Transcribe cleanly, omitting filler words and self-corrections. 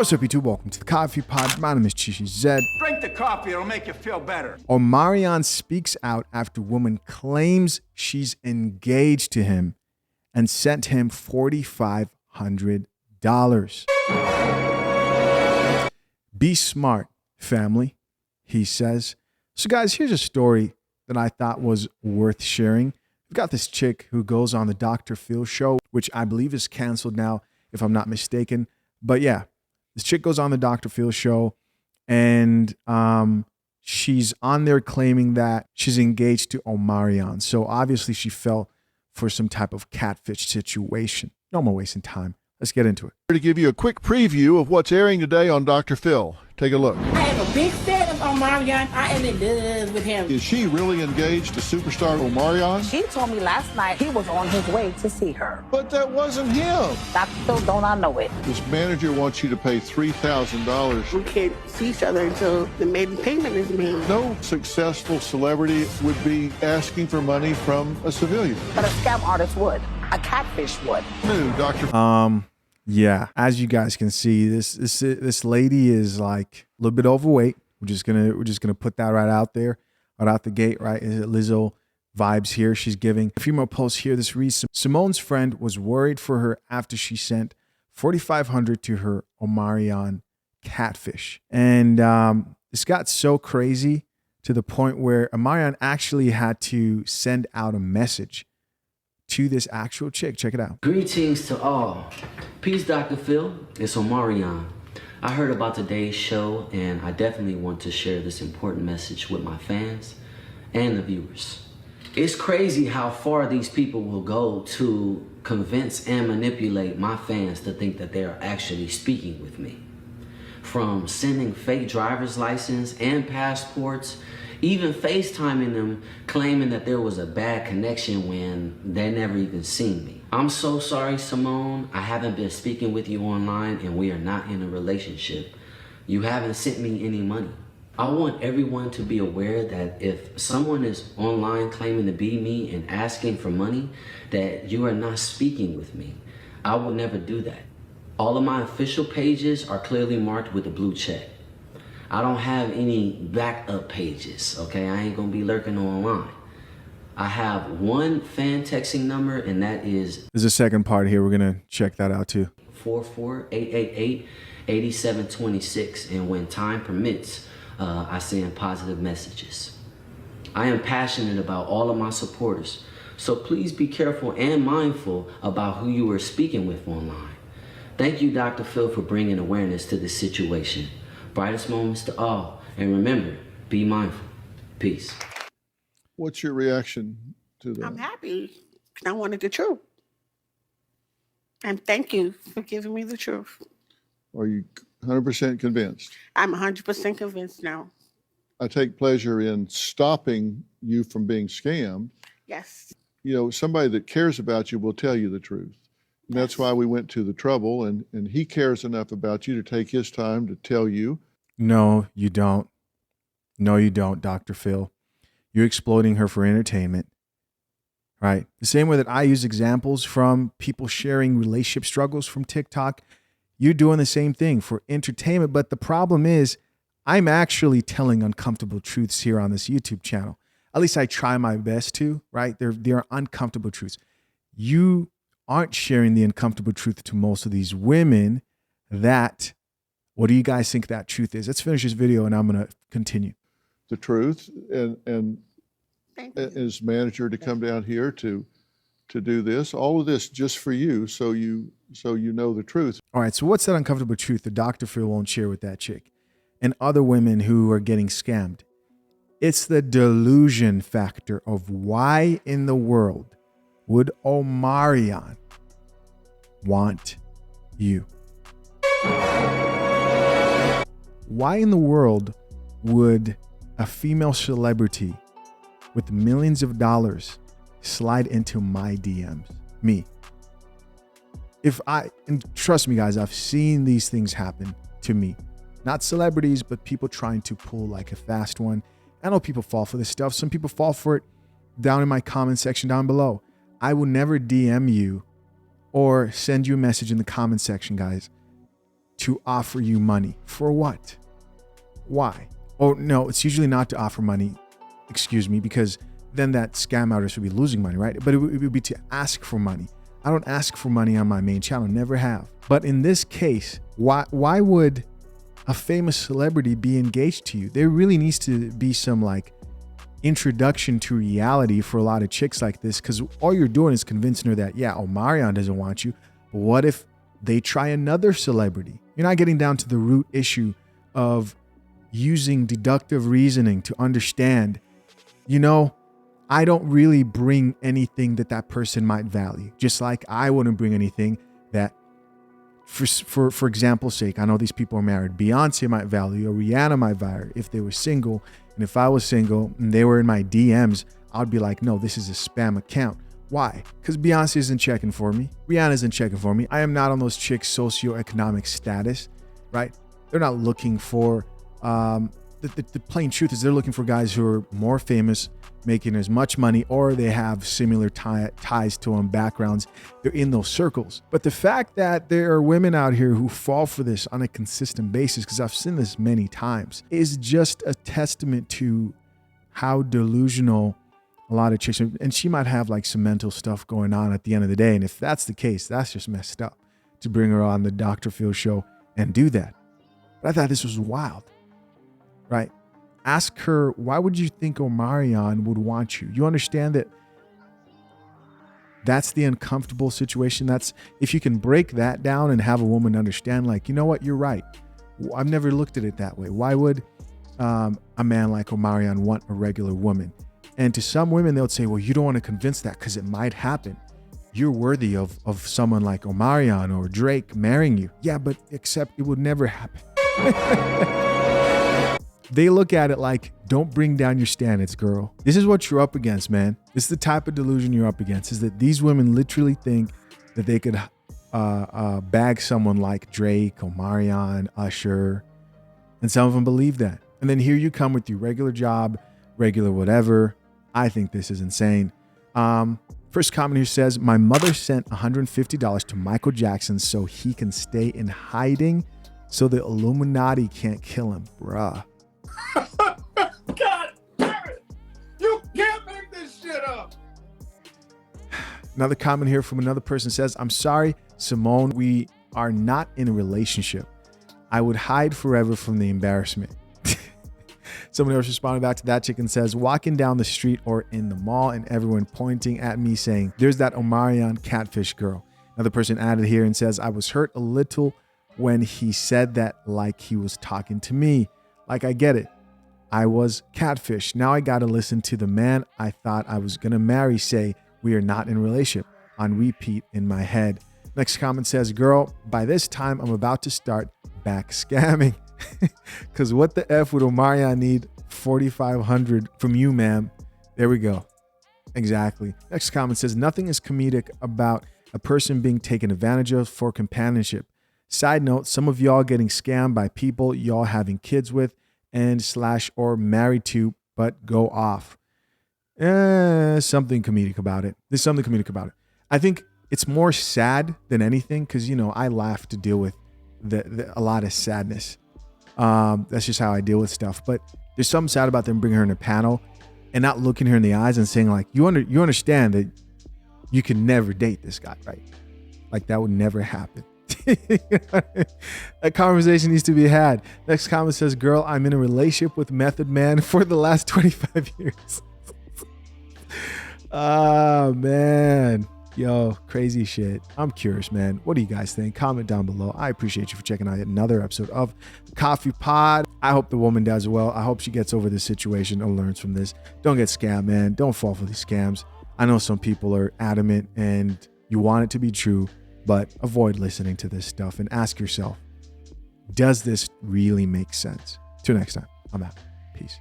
What's up, YouTube? Welcome to the Coffee Pod. My name is Chishi Zed. Drink the coffee, it'll make you feel better. Omarion speaks out after woman claims she's engaged to him and sent him $4,500. Be smart, family, he says. So guys, here's a story that I thought was worth sharing. We've got this chick who goes on the Dr. Phil show, which I believe is canceled now, if I'm not mistaken. But yeah, this chick goes on the Dr. Phil show, and she's on there claiming that she's engaged to Omarion. So obviously she fell for some type of catfish situation. No more wasting time. Let's get into it. To give you a quick preview of what's airing today on Dr. Phil. Take a look. I am a big fan of Omarion. I am in love with him. Is she really engaged to superstar Omarion? She told me last night he was on his way to see her. But that wasn't him. Dr. Phil, don't I know it? This manager wants you to pay $3,000. We can't see each other until the maiden payment is made. No successful celebrity would be asking for money from a civilian. But a scam artist would. A catfish would. New Dr. Yeah, as you guys can see, this lady is like a little bit overweight. We're just gonna put that right out there, right out the gate, right? Lizzo vibes here. She's giving. A few more posts here. This reads: Simone's friend was worried for her after she sent $4,500 to her Omarion catfish, and this got so crazy to the point where Omarion actually had to send out a message to this actual chick. Check it out. Greetings to all. Peace, Dr. Phil. It's Omarion. I heard about today's show, and I definitely want to share this important message with my fans and the viewers. It's crazy how far these people will go to convince and manipulate my fans to think that they are actually speaking with me. From sending fake driver's license and passports, even FaceTiming them, claiming that there was a bad connection when they never even seen me. I'm so sorry, Simone. I haven't been speaking with you online and we are not in a relationship. You haven't sent me any money. I want everyone to be aware that if someone is online claiming to be me and asking for money, that you are not speaking with me. I will never do that. All of my official pages are clearly marked with a blue check. I don't have any backup pages, okay? I ain't gonna be lurking online. I have one fan texting number, and that is... There's a second part here. We're gonna check that out too. 44888-8726, and when time permits, I send positive messages. I am passionate about all of my supporters, so please be careful and mindful about who you are speaking with online. Thank you, Dr. Phil, for bringing awareness to this situation. Brightest moments to all. And remember, be mindful. Peace. What's your reaction to that? I'm happy because I wanted the truth. And thank you for giving me the truth. Are you 100% convinced? I'm 100% convinced now. I take pleasure in stopping you from being scammed. Yes. You know, somebody that cares about you will tell you the truth. And that's why we went to the trouble, and he cares enough about you to take his time to tell you. No, you don't. No, you don't, Dr. Phil. You're exploiting her for entertainment, right? The same way that I use examples from people sharing relationship struggles from TikTok, you're doing the same thing for entertainment. But the problem is, I'm actually telling uncomfortable truths here on this YouTube channel. At least I try my best to, right? There are uncomfortable truths. You aren't sharing the uncomfortable truth to most of these women. What do you guys think that truth is? Let's finish this video and I'm going to continue. The truth, and his manager to come down here to do this, all of this just for you, so you know the truth. All right, so what's that uncomfortable truth that Dr. Phil won't share with that chick and other women who are getting scammed? It's the delusion factor of why in the world would Omarion want you? Why in the world would a female celebrity with millions of dollars slide into my DMs? Me. And trust me guys, I've seen these things happen to me. Not celebrities, but people trying to pull like a fast one. I know people fall for this stuff. Some people fall for it down in my comment section down below. I will never DM you or send you a message in the comment section, guys, to offer you money. For what? Why? Oh, no, it's usually not to offer money. Excuse me, because then that scam artist would be losing money, right? But it would be to ask for money. I don't ask for money on my main channel, never have. But in this case, why would a famous celebrity be engaged to you? There really needs to be some like introduction to reality for a lot of chicks like this, because all you're doing is convincing her that, yeah, Omarion doesn't want you. But what if they try another celebrity? You're not getting down to the root issue of using deductive reasoning to understand, you know, I don't really bring anything that person might value. Just like I wouldn't bring anything that, for example's sake, I know these people are married. Beyonce might value, or Rihanna might value if they were single. And if I was single and they were in my DMs, I'd be like, no, this is a spam account. Why? Because Beyonce isn't checking for me. Rihanna isn't checking for me. I am not on those chicks' socioeconomic status, right? They're not looking for, the plain truth is they're looking for guys who are more famous, making as much money, or they have similar ties to them, backgrounds. They're in those circles. But the fact that there are women out here who fall for this on a consistent basis, because I've seen this many times, is just a testament to how delusional a lot of chicks are. And she might have like some mental stuff going on at the end of the day. And if that's the case, that's just messed up to bring her on the Dr. Phil show and do that. But I thought this was wild, right? Ask her, why would you think Omarion would want you? You understand that that's the uncomfortable situation. That's, if you can break that down and have a woman understand, like, you know what, you're right. I've never looked at it that way. Why would a man like Omarion want a regular woman? And to some women, they'll say, well, you don't want to convince that because it might happen. You're worthy of someone like Omarion or Drake marrying you. Yeah, but except it would never happen. They look at it like, don't bring down your standards, girl. This is what you're up against, man. This is the type of delusion you're up against, is that these women literally think that they could bag someone like Drake, Omarion, Usher, and some of them believe that. And then here you come with your regular job, regular whatever. I think this is insane. First comment here says, my mother sent $150 to Michael Jackson so he can stay in hiding so the Illuminati can't kill him. Bruh. God damn it! You can't make this shit up! Another comment here from another person says, I'm sorry, Simone, we are not in a relationship. I would hide forever from the embarrassment. Someone else responded back to that chick and says, walking down the street or in the mall and everyone pointing at me saying, there's that Omarion catfish girl. Another person added here and says, I was hurt a little when he said that like he was talking to me. Like, I get it. I was catfish. Now I got to listen to the man I thought I was going to marry say we are not in a relationship on repeat in my head. Next comment says, girl, by this time I'm about to start back scamming. Because what the F would Omarion need $4,500 from you, ma'am? There we go. Exactly. Next comment says, nothing is comedic about a person being taken advantage of for companionship. Side note, some of y'all getting scammed by people y'all having kids with and / or married to, but go off. Something comedic about it. There's something comedic about it. I think it's more sad than anything because, you know, I laugh to deal with a lot of sadness. That's just how I deal with stuff. But there's something sad about them bringing her in a panel and not looking her in the eyes and saying like, you understand that you can never date this guy, right? Like that would never happen. That conversation needs to be had. Next comment says, girl, I'm in a relationship with Method Man for the last 25 years. Oh man. Yo, crazy shit. I'm curious, man. What do you guys think? Comment down below. I appreciate you for checking out another episode of the Coffee Pod. I hope the woman does well. I hope she gets over this situation and learns from this. Don't get scammed, man. Don't fall for these scams. I know some people are adamant and you want it to be true, but avoid listening to this stuff and ask yourself, does this really make sense? Till next time, I'm out. Peace.